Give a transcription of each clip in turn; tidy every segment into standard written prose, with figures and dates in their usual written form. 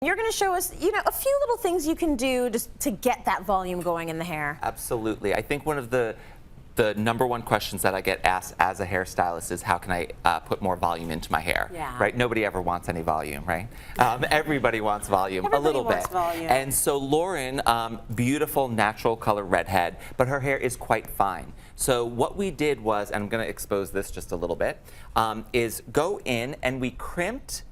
You're going to show us, a few little things you can do just to get that volume going in the hair. Absolutely. I think one of the #1 questions that I get asked as a hairstylist is how can I put more volume into my hair? Yeah. Right? Nobody ever wants any volume, right? Everybody wants volume, a little bit. Volume. And so Lauren, beautiful natural color redhead, but her hair is quite fine. So what we did was, and I'm going to expose this just a little bit, is go in and we crimped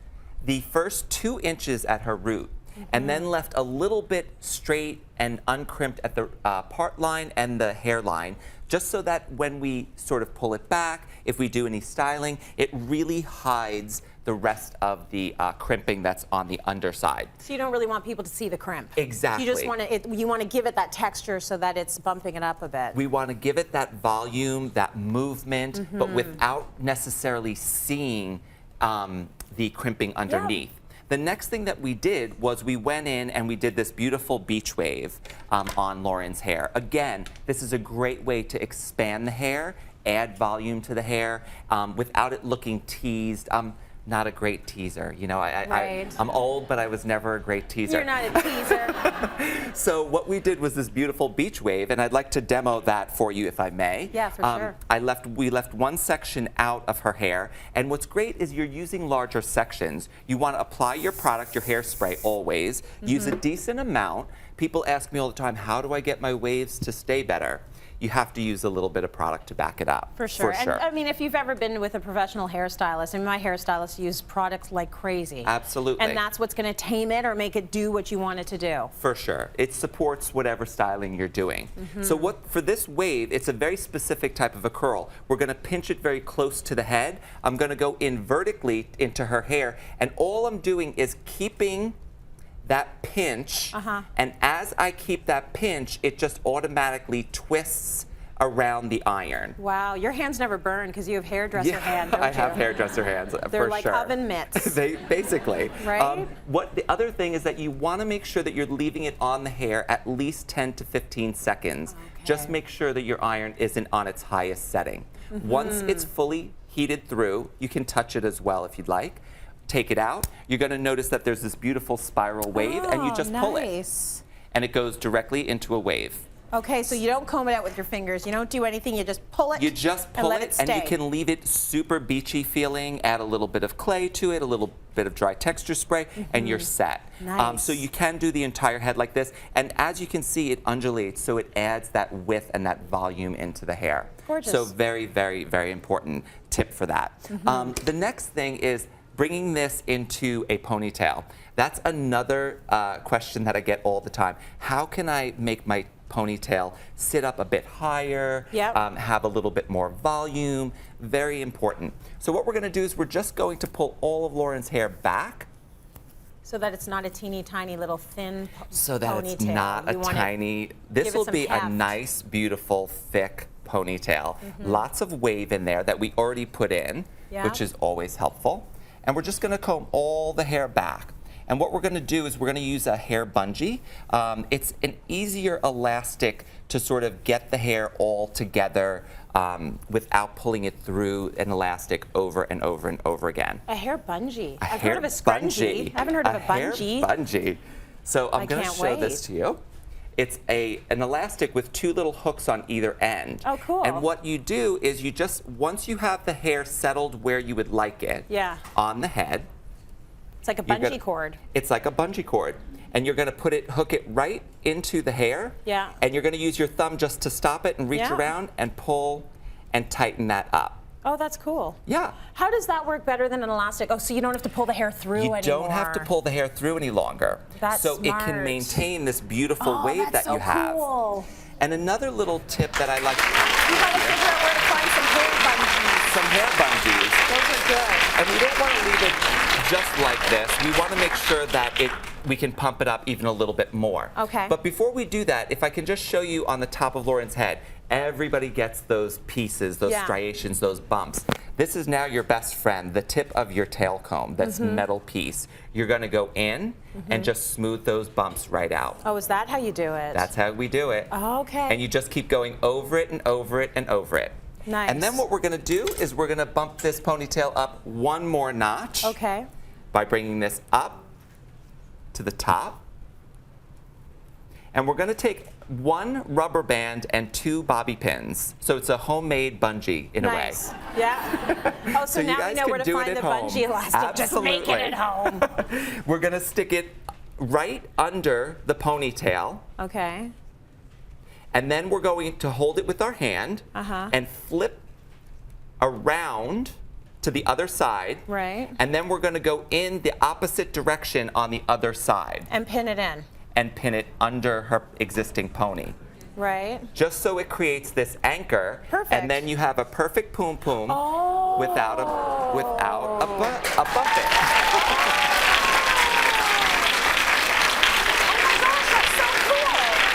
the first 2 inches at her root, and then left a little bit straight and uncrimped at the part line and the hairline, just so that when we sort of pull it back, if we do any styling, it really hides the rest of the crimping that's on the underside. So you don't really want people to see the crimp. Exactly. You just want to give it that texture so that it's bumping it up a bit. We want to give it that volume, that movement, but without necessarily seeing the crimping underneath. Yeah. The next thing that we did was we went in and we did this beautiful beach wave on Lauren's hair. Again, this is a great way to expand the hair, add volume to the hair without it looking teased. Not a great teaser. I'm old, but I was never a great teaser. You're not a teaser. So what we did was this beautiful beach wave, and I'd like to demo that for you if I may. Yeah, for sure. We left one section out of her hair, and what's great is you're using larger sections. You want to apply your product, your hairspray always. Use a decent amount. People ask me all the time, how do I get my waves to stay better? You have to use a little bit of product to back it up. For sure. And I mean, if you've ever been with a professional hairstylist, and my hairstylist use products like crazy. Absolutely. And that's what's going to tame it or make it do what you want it to do. For sure. It supports whatever styling you're doing. So for this wave, it's a very specific type of a curl. We're going to pinch it very close to the head. I'm going to go in vertically into her hair, and all I'm doing is keeping that pinch, and as I keep that pinch, it just automatically twists around the iron. Wow, your hands never burn because you have hairdresser hands, don't you? I have hairdresser hands, for sure. They're like oven mitts. They basically. Right? The other thing is that you want to make sure that you're leaving it on the hair at least 10 to 15 seconds. Okay. Just make sure that your iron isn't on its highest setting. Once it's fully heated through, you can touch it as well if you'd like. Take it out, you're going to notice that there's this beautiful spiral wave, and you just pull it. And it goes directly into a wave. Okay, so you don't comb it out with your fingers. You don't do anything. You just pull it. You just pull it, and you can leave it super beachy feeling, add a little bit of clay to it, a little bit of dry texture spray, and you're set. Nice. So you can do the entire head like this, and as you can see, it undulates, so it adds that width and that volume into the hair. Gorgeous. So very, very, very important tip for that. The next thing is bringing this into a ponytail. That's another question that I get all the time. How can I make my ponytail sit up a bit higher, have a little bit more volume? Very important. So what we're going to do is we're just going to pull all of Lauren's hair back. So that it's not a teeny tiny little thin ponytail. So that it's not a tiny, this will be a nice, beautiful, thick ponytail. Lots of wave in there that we already put in, which is always helpful. And we're just going to comb all the hair back. And what we're going to do is we're going to use a hair bungee. It's an easier elastic to sort of get the hair all together without pulling it through an elastic over and over and over again. A hair bungee. I've heard of a scrunchie. I haven't heard of a bungee. Hair bungee. So I'm going to show this to you. It's an elastic with 2 little hooks on either end. Oh, cool. And what you do is you just, once you have the hair settled where you would like it on the head. It's like a bungee cord. It's like a bungee cord. And you're going to hook it right into the hair. Yeah. And you're going to use your thumb just to stop it and reach around and pull and tighten that up. Oh, that's cool. Yeah. How does that work better than an elastic? Oh, so you don't have to pull the hair through anymore. You don't have to pull the hair through any longer. That's so smart. It can maintain this beautiful wave that you have. Cool. And another little tip that I like to You got to figure out where to find some hair bungees. Some hair bungees. Those are good. And we don't want to leave it just like this. We want to make sure that we can pump it up even a little bit more. Okay. But before we do that, if I can just show you on the top of Lauren's head, everybody gets those pieces, those striations, those bumps. This is now your best friend, the tip of your tail comb, that's metal piece. You're going to go in and just smooth those bumps right out. Oh, is that how you do it? That's how we do it. Oh, okay. And you just keep going over it and over it and over it. Nice. And then what we're going to do is we're going to bump this ponytail up one more notch. Okay. By bringing this up to the top. And we're going to take 1 rubber band and 2 bobby pins. So it's a homemade bungee in a way. Nice. Yeah. Oh, so you now we guys know where can to do it find at the home. bungee elastic. Just make it at home. We're going to stick it right under the ponytail. Okay. And then we're going to hold it with our hand and flip around to the other side. Right. And then we're going to go in the opposite direction on the other side. And pin it in. And pin it under her existing pony. Right. Just so it creates this anchor. Perfect. And then you have a perfect poom poom without a buffet.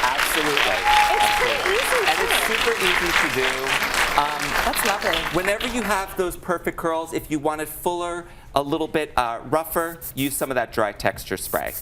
Absolutely. It's pretty easy, And it's super easy to do. That's lovely. Whenever you have those perfect curls, if you want it fuller, a little bit rougher, use some of that dry texture spray.